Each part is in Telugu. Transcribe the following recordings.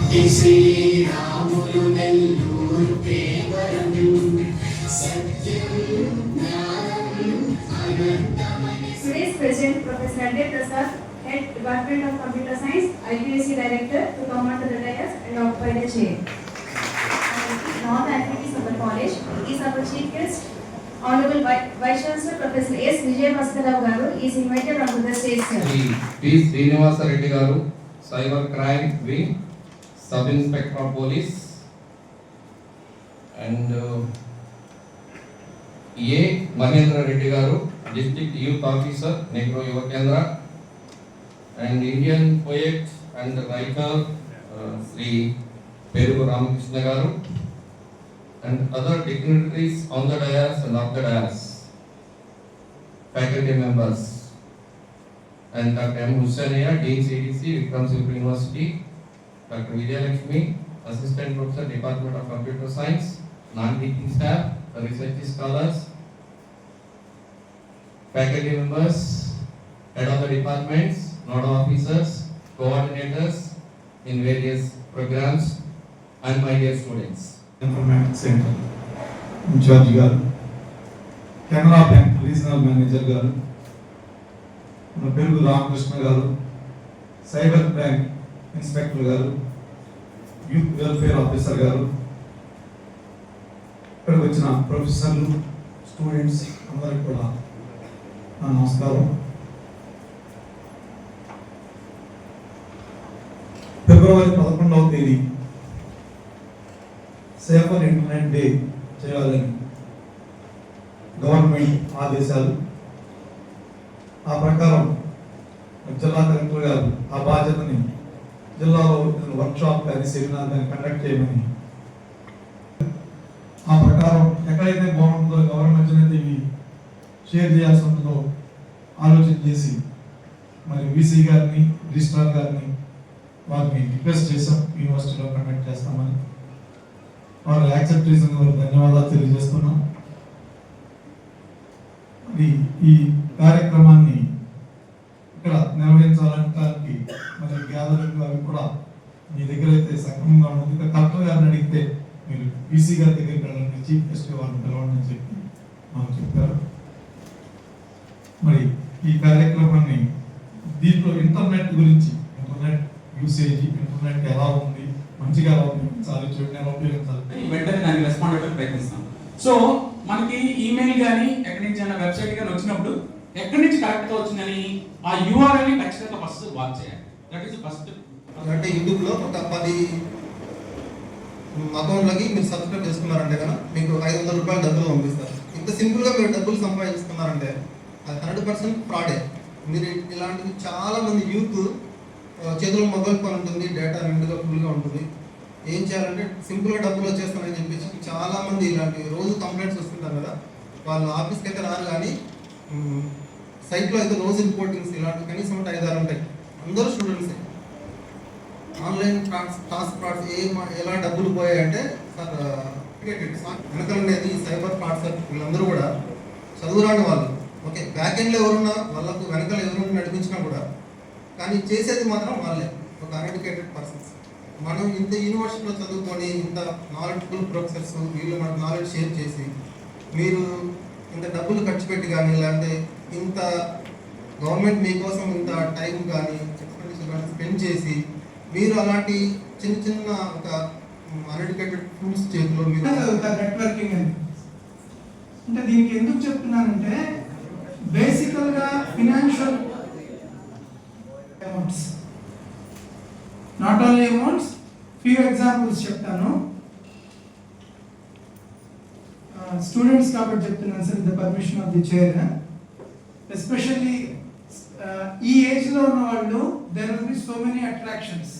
శ్రీరాములు నెల్లూరు ప్రేమరం సత్యం జ్ఞానం అనంతమని. Today's president, Professor Ajay Prasad, Head Department of Computer Science, IPSC Director, to come onto the dais and occupy the chair. Now the activities of the college is our chief guest, Honorable Vice Chancellor Professor S. Vijay Bhaskar Garu is invited onto the stage, sir. P. Srinivasa Reddy Garu, Cyber Crime Wing, Sub Inspector of Police, and A. Mahendra Reddy Garu, District Youth Officer, Negro Yuva Kendra, and Indian poet and writer Sri Perugu Ramakrishna Garu, and other dignitaries on the dais and off the dais, faculty members, and Dr. M. Hussainiya, Dean CDC, Vikramsipur University, Dr. Vijayalakshmi, Assistant Professor, Department of Computer Science, non-teaching staff, research scholars, faculty members, head of the departments, nodal officers, coordinators in various programs, and my dear students. Informatics Center in charge గారు, కెనరా బ్యాంక్ రీజనల్ మేనేజర్ గారు, మన పెరుగు రామకృష్ణ గారు, సైబర్ బ్యాంక్ ఇన్స్పెక్టర్ గారు, యూత్ వెల్ఫేర్ ఆఫీసర్ గారు, ఇక్కడికి వచ్చిన ప్రొఫెసర్లు, స్టూడెంట్స్ అందరికీ కూడా నా నమస్కారం. ఫిబ్రవరి 11వ తేదీ సేఫర్ ఇంటర్నెట్ డే చేయాలని గవర్నమెంట్ ఆదేశాలు. ఆ ప్రకారం జిల్లా కలెక్టర్ గారు ఆ బాధ్యతని జిల్లాలో వర్క్షాప్ కానీ సెమినార్ కానీ కండక్ట్ చేయమని, ఆ ప్రకారం ఎక్కడైతే బాగుంటుందో ఎవరి మధ్యనైతే ఇవి షేర్ చేయాల్సి ఉంటుందో ఆలోచన చేసి మరి వీసీ గారిని, రిజిస్ట్రార్ గారిని వారిని రిక్వెస్ట్ చేసాం యూనివర్సిటీలో కండక్ట్ చేస్తామని. వారు యాక్సెప్ట్ చేసినందుకు ధన్యవాదాలు తెలియజేస్తున్నాం. ఈ కార్యక్రమాన్ని ఇక్కడ నిర్వహించాలంటానికి మరి గ్యాదరింగ్ అవి కూడా మీ దగ్గర అయితే సక్రమంగా ఉంటుంది. ఇంకా కలెక్టర్ గారిని అడిగితే మీరు బీసీ గారి దగ్గరికి వెళ్ళండి, చీఫ్ గెస్ట్ వారిని పిలవండి అని చెప్పి మాకు చెప్పారు. మరి ఈ కార్యక్రమాన్ని దీంట్లో ఇంటర్నెట్ గురించి, ఇంటర్నెట్ యూసేజ్, ఇంటర్నెట్ ఎలా ఉంది, మంచిగా ఎలా ఉపయోగించాలి, చెడుని ఎలా ఉపయోగించాలి, వెంటనే దానికి రెస్పాండ్ అవ్వడానికి ప్రయత్నిస్తాం. సో మనకి ఈమెయిల్ కానీ ఎక్కడి నుంచి అయినా వెబ్సైట్ కానీ వచ్చినప్పుడు ఎక్కడి నుంచి కరెక్ట్గా వచ్చిందని ఆ యూఆర్ఎల్ని ఖచ్చితంగా ఫస్ట్ వాచ్ చేయాలి. That is first. అంటే యూట్యూబ్లో ఒక 10 అకౌంట్లకి మీరు సబ్స్క్రైబ్ చేసుకున్నారంటే కదా మీకు 500 రూపాయలు డబ్బులు పంపిస్తారు. ఇంత సింపుల్గా మీరు డబ్బులు సంపాదిస్తున్నారంటే అది 100% ఫ్రాడే. మీరు ఇలాంటివి చాలామంది యూత్ చేతిలో మొబైల్ ఫోన్ ఉంటుంది, డేటా నిండుగా ఫుల్గా ఉంటుంది. ఏం చేయాలంటే సింపుల్గా డబ్బులు వచ్చేస్తానని చెప్పేసి చాలామంది ఇలాంటి రోజు కంప్లైంట్స్ వస్తుంటారు కదా, వాళ్ళు ఆఫీస్కి అయితే రారు కానీ సైట్లో అయితే రోజు రిపోర్టింగ్స్ ఇలాంటివి కనీసం 5-6 ఉంటాయి. అందరూ స్టూడెంట్సే. ఆన్లైన్ టాస్క్ ఫ్రాడ్స్ ఎలా డబ్బులు పోయాయంటే వెనకలుండేది సైబర్ ఫ్రాడ్స్ వీళ్ళందరూ కూడా చదువురాని వాళ్ళు. ఓకే, బ్యాక్ ఎండ్లో ఎవరున్నా వాళ్ళకు వెనకాల ఎవరు నడిపించినా కూడా కానీ చేసేది మాత్రం వాళ్ళే, ఒక అన్ఎడ్యుకేటెడ్ పర్సన్స్. మనం ఇంత యూనివర్సిటీలో చదువుకొని ఇంత నాలెడ్జ్ఫుల్ ప్రొఫెసర్స్ వీళ్ళు మనకు నాలెడ్జ్ షేర్ చేసి మీరు ఇంత డబ్బులు ఖర్చు పెట్టి కానీ లేదంటే ఇంత గవర్నమెంట్ మీకోసం ఇంత టైం కానీ ఎక్స్పెండిచర్ కానీ స్పెండ్ చేసి మీరు అలాంటి చిన్న చిన్న ఒక అన్ఎడ్యుకేటెడ్ టూల్స్ చేతిలో మీరు నెట్వర్కింగ్ అంటే దీనికి ఎందుకు చెప్తున్నానంటే బేసికల్గా financial amounts, not only amounts, few examples చెప్తాను. స్టూడెంట్స్ కాబట్టి చెప్తున్నాను sir, with the permission of the chair. Especially ఈ ఏజ్లో ఉన్న వాళ్ళు there will be so many attractions.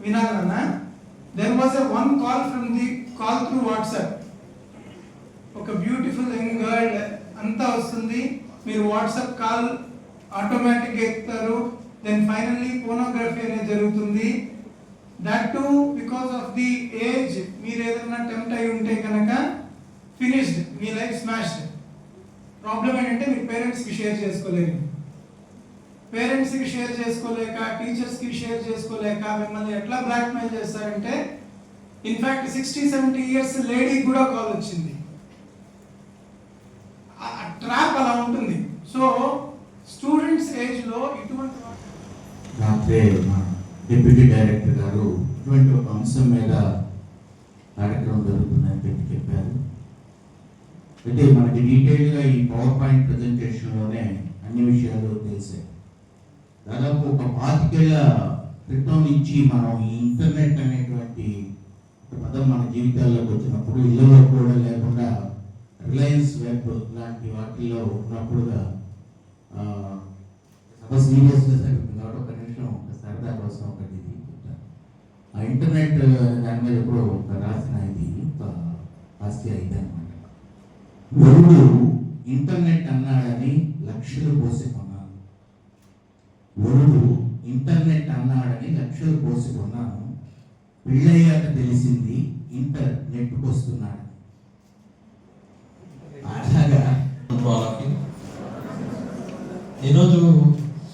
వినాలన్నా there was one call from the call through WhatsApp. ఒక బ్యూటిఫుల్ యంగ్ గర్ల్ అంతా వస్తుంది, మీరు వాట్సాప్ కాల్ ఆటోమేటిక్గా ఎక్కుతారు. దెన్ ఫైనల్లీ పోనోగ్రఫీ అనేది జరుగుతుంది. That to because of the age. మీరు ఏదైనా టెంప్ట్ అయి ఉంటే కనుక ఫినిష్డ్, మీ లైఫ్ స్మాష్డ్. ప్రాబ్లం ఏంటంటే మీ పేరెంట్స్కి షేర్ చేసుకోలేరు. పేరెంట్స్కి షేర్ చేసుకోలేక, టీచర్స్కి షేర్ చేసుకోలేక మిమ్మల్ని ఎట్లా బ్లాక్మెయిల్ చేస్తారంటే, ఇన్ఫ్యాక్ట్ 60-70 ఇయర్స్ లేడీకి కూడా కాల్ వచ్చింది. ట్రాప్ అలా ఉంటుంది. సో స్టూడెంట్స్ ఏజ్లో ఇటువంటి రాత్రే మా డిప్యూటీ డైరెక్టర్ గారు ఇటువంటి ఒక అంశం మీద కార్యక్రమం జరుగుతుందని చెప్పారు. అయితే మనకి డీటెయిల్గా ఈ పవర్ పాయింట్ ప్రజెంటేషన్లోనే అన్ని విషయాలు తెలిసాయి. దాదాపు ఒక 25 ఏళ్ల క్రితం నుంచి మనం ఈ ఇంటర్నెట్ అనేటువంటి పదం మన జీవితాల్లోకి వచ్చినప్పుడు ఇళ్ళలో కూడా లేకుండా రిలయన్స్ వెబ్ లాంటి వాటిల్లో ఉన్నప్పుడుగా సీరియస్నెస్ అయిపోతుంది కాబట్టి ఒక నిమిషం ఒక సరదా కోసం ఒకటి చెప్తాను. ఆ ఇంటర్నెట్ దాని మీద ఎప్పుడో ఒక రాసిన ఇది ఒక ఆస్తి అయితే అనమాట. వరుడు ఇంటర్నెట్ అన్నాడని లక్షలు పోసి కొన్నాను. వరుడు ఇంటర్నెట్ అన్నాడని లక్షలు పోసి కొన్నాను. పెళ్ళయ్యాక తెలిసింది ఇంటర్నెట్కి వస్తున్నాడు. అలాగా ఈరోజు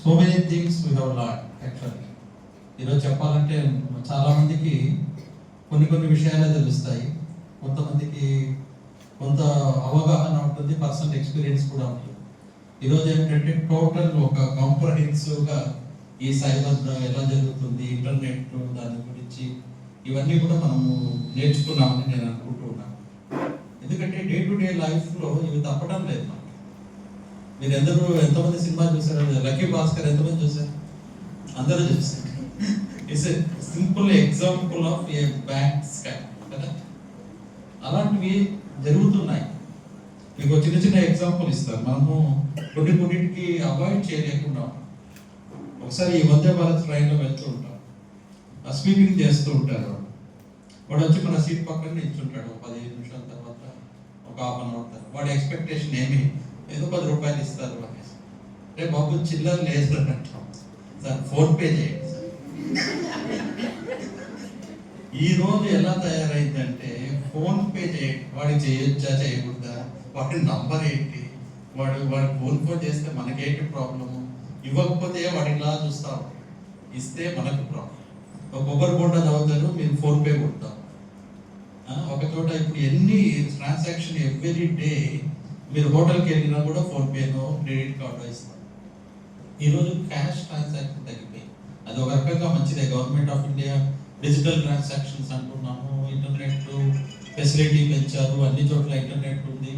so many things we have learn actually. ఈరోజు చెప్పాలంటే చాలామందికి కొన్ని విషయాలే తెలుస్తాయి, కొంతమందికి కొంత అవగాహన ఉంటుంది, పర్సనల్ ఎక్స్పీరియన్స్ కూడా ఉంటుంది. ఈరోజు ఏంటంటే టోటల్ ఒక కాంప్రహెన్సివ్గా ఈ సైబర్ ఎలా జరుగుతుంది, ఇంటర్నెట్ దాని గురించి ఇవన్నీ కూడా మనము నేర్చుకున్నామని నేను అనుకుంటూ ఉన్నాను. ఎందుకంటే డే టు డే లైఫ్లో ఇవి తప్పడం లేదు. మీరు ఎంతమంది సినిమా చూసారు? లక్కీ భాస్కర్ ఎంతమంది చూసారు? అందరూ చూసారు. It's a simple example of A bank scam కదా. అలాంటివి జరుగుతున్నాయి. మీకు చిన్న చిన్న ఎగ్జాంపుల్ ఇస్తారు. మనము కొన్నిటికి అవాయిడ్ చేయలేకుండా ఒకసారి ఈ వందే భారత్ ట్రైన్లో వెళ్తూ ఉంటాం, స్వీపింగ్ చేస్తూ ఉంటారు. వాడు వచ్చి మన సీట్ పక్కన నిల్చుంటాడు. 15 నిమిషాల తర్వాత, ఒక 1/2 అవర్ తర్వాత వాడి ఎక్స్పెక్టేషన్ ఏమి, ఏదో 10 రూపాయలు ఇస్తారు అనేసి. రే బాబు చిల్లర లేదు అంటాం సార్, ఫోన్పే చేయండి సార్. ఈ రోజు ఎలా తయారైందంటే ఫోన్పే చేయండి, వాడికి చేయొచ్చా చేయకూడదా, వాడి నంబర్ ఏంటి, వాడు ఫోన్ చేస్తే మనకేంటి ప్రాబ్లము, ఇవ్వకపోతే వాడు ఇలా చూస్తాం, ఇస్తే మనకు ప్రాబ్లం. ఒక కొబ్బరి బొండ చదువుతారు, మీరు ఫోన్పే కొడతాం. ఒక చోట ఇప్పుడు ఎన్ని ట్రాన్సాక్షన్ ఎవ్రీ డే మీరు హోటల్కి వెళ్ళినా కూడా ఫోన్పేనో క్రెడిట్ కార్డో ఇస్తాం. ఈరోజు క్యాష్ ట్రాన్సాక్షన్ తగ్గిపోయి అది ఒక రకంగా మంచిదే. Government of India digital transactions అంటున్నాము, ఇంటర్నెట్ ఫెసిలిటీ పెంచారు, అన్ని చోట్ల ఇంటర్నెట్ ఉంది.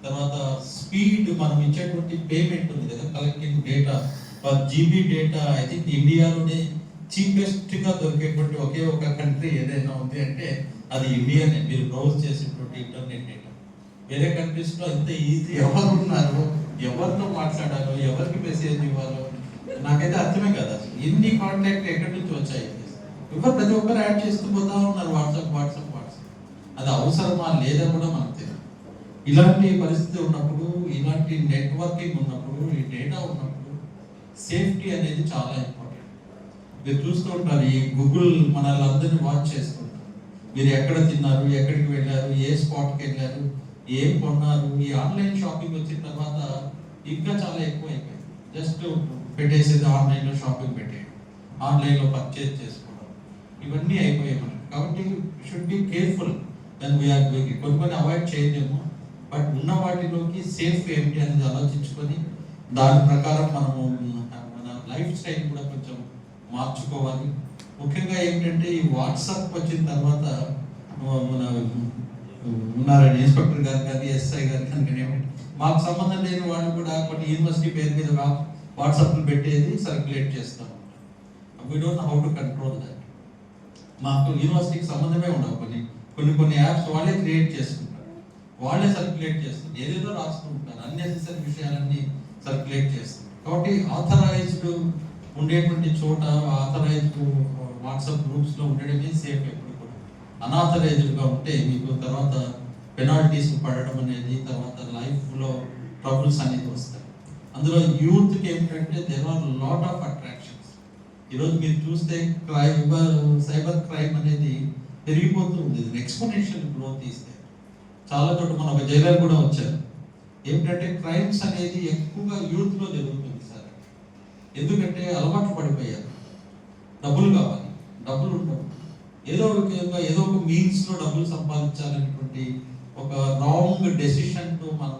తర్వాత స్పీడ్, మనం ఇచ్చేటువంటి పేమెంట్ ఉంది కదా, collecting data per GB data. I think ఇండియాలోనే చీపెస్ట్గా దొరికేటువంటి ఒకే ఒక కంట్రీ ఏదైనా ఉంది అంటే అది ఇండియానే. మీరు బ్రౌజ్ చేసేటువంటి ఇంటర్నెట్ డేటా వేరే కంట్రీస్లో ఇంత ఈజీ ఎవరు ఉన్నారు, ఎవరితో మాట్లాడాలో, ఎవరికి మెసేజ్ ఇవ్వాలో నాకైతే అర్థమే కదా. ఎన్ని కాంటాక్ట్ ఎక్కడి నుంచి వచ్చాయి, ఎవరు ప్రతి ఒక్కరు యాడ్ చేస్తూ పోతా ఉన్నారు. వాట్సాప్ అది అవసరమా లేదా కూడా మనకు తెలియదు. ఇలాంటి పరిస్థితి ఉన్నప్పుడు, ఇలాంటి నెట్వర్కింగ్ ఉన్నప్పుడు, ఈ డేటా ఉన్నప్పుడు సేఫ్టీ అనేది చాలా ఇంపార్టెంట్. మీరు చూస్తూ ఉంటారు, ఈ గూగుల్ మనల్ని అందరినీ వాచ్ చేస్తుంటారు. మీరు ఎక్కడ తిన్నారు, ఎక్కడికి వెళ్ళారు, ఏ స్పాట్కి వెళ్ళారు, ఏం కొన్నారు. ఈ ఆన్లైన్ షాపింగ్ వచ్చిన తర్వాత ఇంకా చాలా ఎక్కువ అయిపోయింది. జస్ట్ పెట్టేసేది, ఆన్లైన్లో షాపింగ్ పెట్టేయడం, ఆన్లైన్లో పర్చేజ్ చేసుకోవడం, ఇవన్నీ అయిపోయాయి మనకి. కాబట్టి should be careful then we are doing it. కొన్ని అవాయిడ్ చేయలేము, బట్ ఉన్న వాటిలోకి సేఫ్ ఏంటి అనేది ఆలోచించుకొని దాని ప్రకారం మనము మన లైఫ్ స్టైల్ కూడా కొంచెం మార్చుకోవాలి. ముఖ్యంగా ఏంటంటే ఈ వాట్సాప్ వచ్చిన తర్వాత మన ఉన్నారని ఇన్స్పెక్టర్ గారు కానీ, ఎస్ఐ గారు కానీ, మాకు సంబంధం లేని వాళ్ళు కూడా కొన్ని యూనివర్సిటీ పేరు మీద వాట్సాప్లు పెట్టేది సర్క్యులేట్ చేస్తాం. We don't know how to control that. మాకు యూనివర్సిటీకి సంబంధమే ఉండవు. కొన్ని యాప్స్ వాళ్ళే క్రియేట్ చేసుకుంటారు, వాళ్ళే సర్క్యులేట్ చేస్తారు, ఏదేదో రాస్తూ ఉంటారు, అన్నెసెసరీ విషయాలన్నీ సర్క్యులేట్ చేస్తారు. కాబట్టి ఆథరైజ్డ్ ఉండేటువంటి చోట, ఆథరైజ్డ్ వాట్సాప్ గ్రూప్స్లో ఉండడమే సేఫ్. ఎప్పుడు కూడా అనాథరైజ్డ్గా ఉంటే మీకు తర్వాత పెనాల్టీస్ పడడం అనేది, తర్వాత లైఫ్లో ట్రబుల్స్ అనేది వస్తాయి. అందులో యూత్కి ఏంటంటే there are lot of attractions. ఈరోజు మీరు చూస్తే సైబర్ క్రైమ్ అనేది పెరిగిపోతూ ఉంది. ఎక్స్పోనెన్షియల్ గ్రోత్ ఇస్తే చాలా చోట్ల మన ఒక జైలర్ కూడా వచ్చారు. ఏమిటంటే క్రైమ్స్ అనేది ఎక్కువగా యూత్లో జరుగుతుంది సార్. ఎందుకంటే అలవాట్లు పడిపోయారు. డబ్బులు కావాలి, డబ్బులు ఉండవు, ఏదో ఒక విధంగా ఏదో ఒక మీన్స్లో డబ్బులు సంపాదించాలనేటువంటి ఒక రాంగ్ డెసిషన్తో మనం